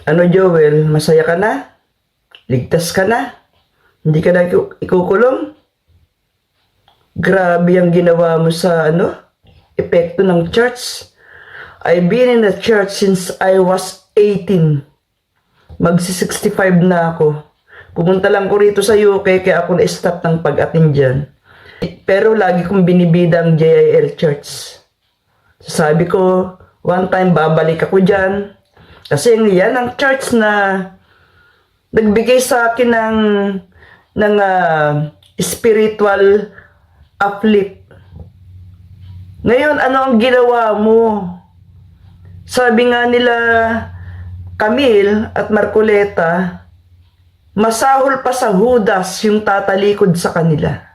Ano, Joel, masaya ka na? Ligtas ka na? Hindi ka na ikukulong? Grabe ang ginawa mo sa epekto ng church. I've been in the church since I was 18. Magsi-65 na ako. Pumunta lang ko rito sa UK kaya ako na-stop ng pag-attend dyan. Pero lagi kong binibida ang JIL Church. Sabi ko, one time babalik ako dyan. Kasi yan ang church na nagbigay sa akin ng spiritual uplift. Ngayon, ano ang ginawa mo? Sabi nga nila, Camille at Marcoleta, masahol pa sa Judas yung tatalikod sa kanila.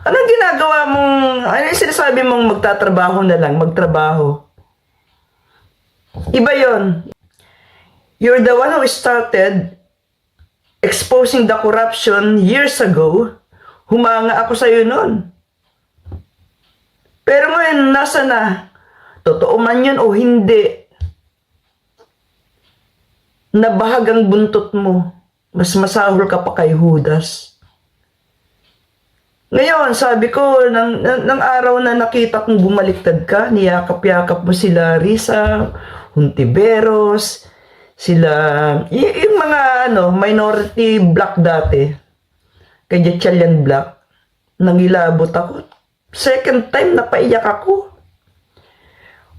Anong ginagawa mong, ano yung sinasabi mong magtatrabaho na lang, magtrabaho? Iba yon. You're the one who started exposing the corruption years ago. Humanga ako sa iyo noon. Pero ngayon, nasa na? Totoo man yun o hindi, nabahag ang buntot mo. Mas masahol ka pa kay Judas. Ngayon, sabi ko, ng araw na nakita kong bumaliktad ka, niyakap-yakap mo sila Risa, Hontiveros, sila, yung mga minority black dati, kay Jetchalian Black, nangilabot ako. Second time, napaiyak ako.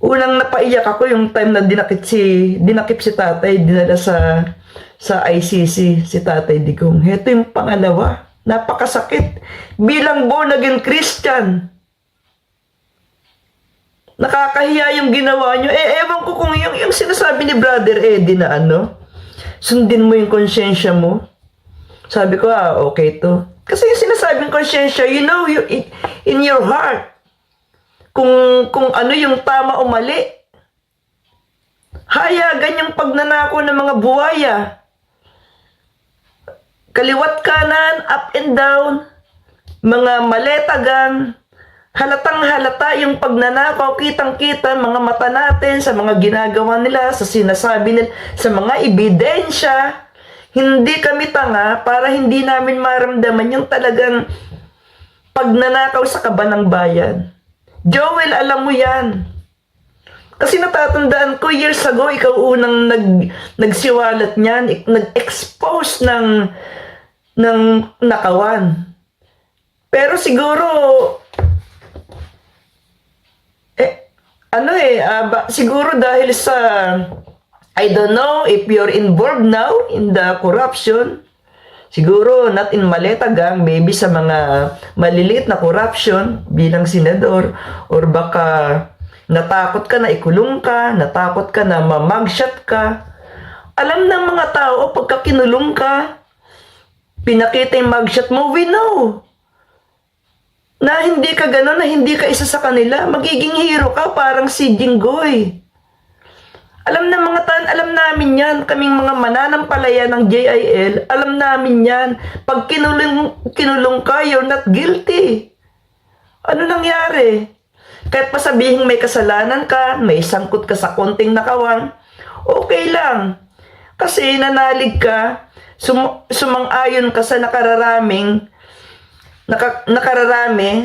Unang napaiyak ako yung time na dinakip si tatay, dinala sa ICC si Tatay Digong. Ito yung pangalawa. Napakasakit. Bilang born again Christian, nakakahiya yung ginawa nyo. Ewan ko kung yung sinasabi ni Brother Eddie na sundin mo yung konsyensya mo. Sabi ko, okay to. Kasi yung sinasabing konsyensya, you know, in your heart, kung ano yung tama o mali. Hayagan yung pagnanako ng mga buhaya. Kaliwat kanan, up and down, mga maletagang, halatang halata yung pagnanakaw, kitang-kita mga mata natin sa mga ginagawa nila, sa sinasabi nila, sa mga ebidensya. Hindi kami tanga para hindi namin maramdaman yung talagang pagnanakaw sa kaban ng bayan. Joel, alam mo yan. Kasi natatandaan ko, years ago, ikaw unang nagsiwalat niyan, nag-expose ng nakawan. Pero siguro, siguro dahil sa, I don't know if you're involved now in the corruption. Siguro not in Maleta Gang, maybe sa mga maliliit na corruption bilang senador, or baka natakot ka na ikulong ka, natakot ka na mamagshot ka. Alam ng mga tao, pagka kinulong ka, pinakita yung mugshot mo, we know na hindi ka gano'n, na hindi ka isa sa kanila. Magiging hero ka, parang si Jinggoy. Alam ng mga alam namin yan, kaming mga mananampalaya ng JIL, alam namin yan. Pag kinulong ka, you're not guilty. Ano nangyari? Kahit pa sabihin may kasalanan ka, may sangkot ka sa konting nakawang, okay lang. Kasi nanalig ka, sumang-ayon ka sa nakararami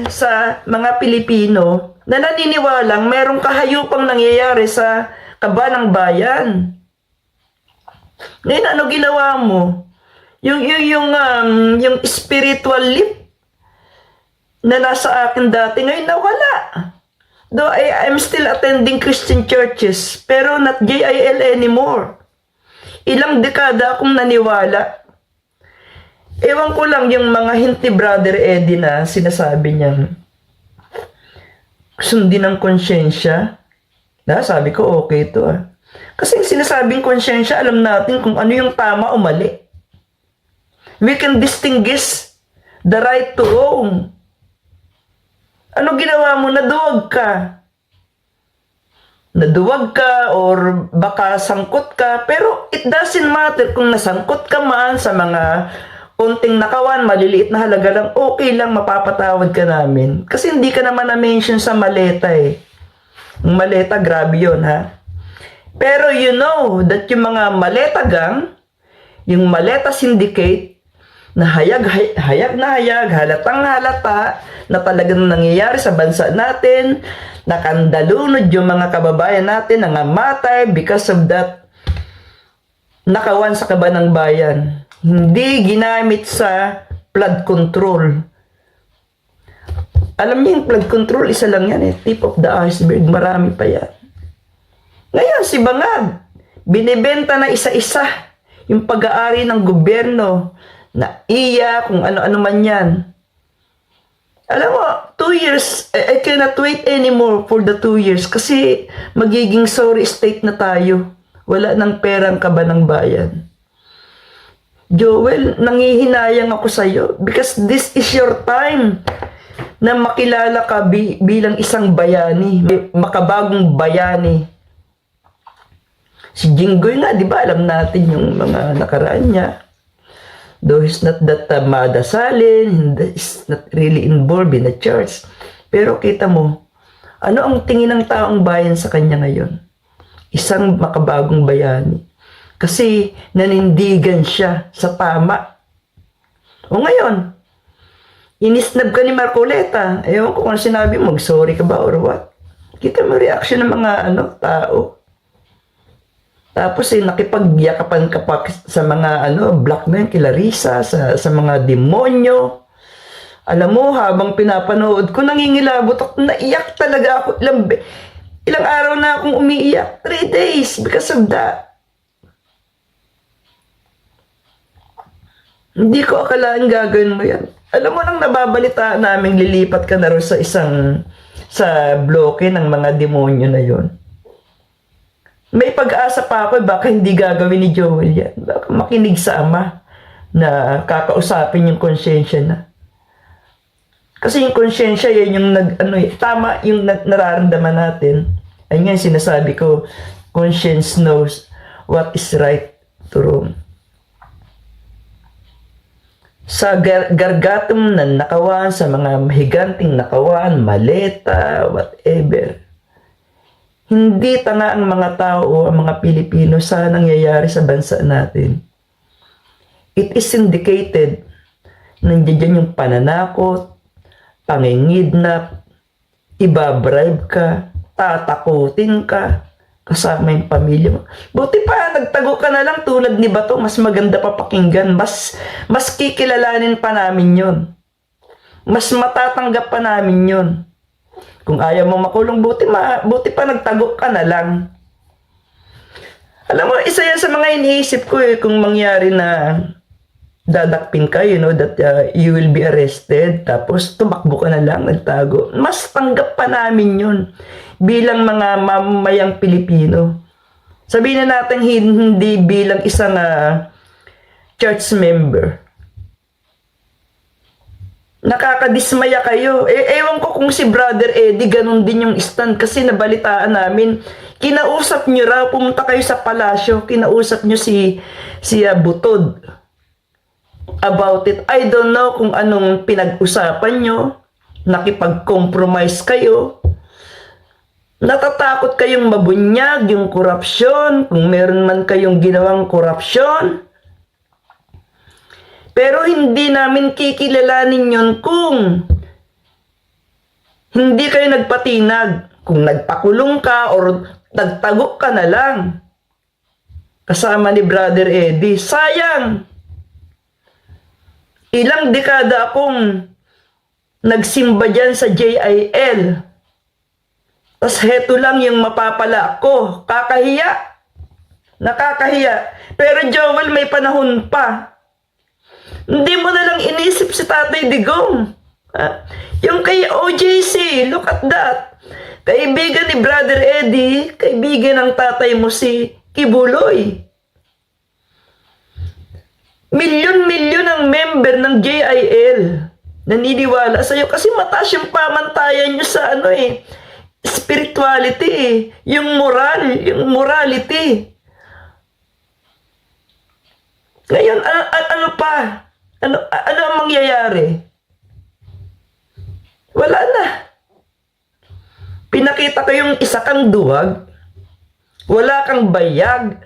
sa mga Pilipino na naniniwalang merong kahayupang nangyayari sa kaba ng bayan. Ngayon, ano ginawa mo? Yung spiritual lift na nasa akin dati, ngayon nawala. Though I'm still attending Christian churches, pero not JIL anymore. Ilang dekada akong naniwala. Ewan ko lang yung mga hinti Brother Eddie na sinasabi niya, sundin ang konsyensya. Sabi ko, okay to Kasi yung sinasabing konsyensya, alam natin kung ano yung tama o mali. We can distinguish the right to wrong. Ano ginawa mo? Naduwag ka or baka sangkot ka, pero it doesn't matter kung nasangkot ka man sa mga konting nakawan, maliliit na halaga lang, okay lang, mapapatawad ka namin. Kasi hindi ka naman na-mention sa maleta Ang maleta, grabe yun Pero you know that yung mga Maleta gang, yung Maleta Syndicate, na hayag na hayag, halatang halata, na talagang nangyayari sa bansa natin, nakandalunod yung mga kababayan natin, nangamatay because of that, nakawan sa kaban ng bayan. Hindi ginamit sa flood control. Alam niyo yung flood control, isa lang yan tip of the iceberg, marami pa yan. Ngayon, si Bangag, binibenta na isa-isa yung pag-aari ng gobyerno na iya, kung ano-ano man yan. Alam mo, 2 years, I cannot wait anymore for the 2 years kasi magiging sorry state na tayo. Wala ng perang kaban ng bayan. Joel, nangihinayang ako sa'yo because this is your time na makilala ka bilang isang bayani, makabagong bayani. Si Jinggoy nga, di ba, alam natin yung mga nakaraan niya. Though he's not that madasalin, he's not really involved in the church. Pero kita mo, ano ang tingin ng taong bayan sa kanya ngayon? Isang makabagong bayani. Kasi nanindigan siya sa tama. O ngayon, inisnab ka ni Marcoleta. Ewan ko kung sinabi mo, sorry ka ba or what? Kita mo reaction ng mga tao. Tapos nakipagyakapan ka pa sa mga black men, kila Risa, sa mga demonyo. Alam mo, habang pinapanood ko, nangingilabot ako, naiyak talaga ako. Ilang araw na akong umiiyak. 3 days because of that. Hindi ko akalaan gagawin mo yan. Alam mo nang nababalita namin lilipat ka na rin sa bloke ng mga demonyo na yon. May pag-asa pa ako, baka hindi gagawin ni Joel yan. Baka makinig sa ama na kakausapin yung konsyensya na. Kasi yung konsyensya, yan yung tama yung nararamdaman natin. Ayun nga sinasabi ko, conscience knows what is right to wrong. Sa gargatum na nakawan, sa mga mahiganting nakawan, Maleta, whatever, hindi tanga ang mga tao o ang mga Pilipino sa nangyayari sa bansa natin. It is indicated. Nandiyan yung pananakot, pangingidnap, ibabribe ka, tatakutin ka, kasama yung pamilya mo. Buti pa, nagtago ka na lang tulad ni Bato, mas maganda pa pakinggan, mas kikilalanin pa namin yon. Mas matatanggap pa namin yon. Kung ayaw mo makulong, buti pa nagtago ka na lang. Alam mo, isa yan sa mga iniisip ko kung mangyari na dadakpin ka, that you will be arrested, tapos tumakbo ka na lang, nagtago. Mas tanggap pa namin yun bilang mga mamamayang Pilipino. Sabihin na natin hindi bilang isang church member. Nakakadismaya kayo. Ewan ko kung si Brother Eddie ganun din yung stand kasi nabalitaan namin. Kinausap nyo raw, pumunta kayo sa palasyo, kinausap nyo si Butod about it. I don't know kung anong pinag-usapan nyo. Nakipag-compromise kayo. Natatakot kayong mabunyag yung korupsyon, kung meron man kayong ginawang korupsyon. Pero hindi namin kikilalanin yun kung hindi kayo nagpatinag. Kung nagpakulong ka or nagtago ka na lang kasama ni Brother Eddie. Sayang! Ilang dekada akong nagsimba dyan sa JIL. Tapos heto lang yung mapapala ko. Kakahiya. Nakakahiya. Pero Joel, may panahon pa. Hindi mo na lang inisip si Tatay Digong. Yung kay OJC, look at that. Kaibigan ni Brother Eddie, kaibigan ng tatay mo si Kibuloy. Milyon-milyon ang member ng JIL naniniwala sa'yo kasi mataas yung pamantayan nyo sa spirituality, yung morality. Ngayon, ano pa? Ano ang mangyayari? Wala na. Pinakita ko yung isa kang duwag. Wala kang bayag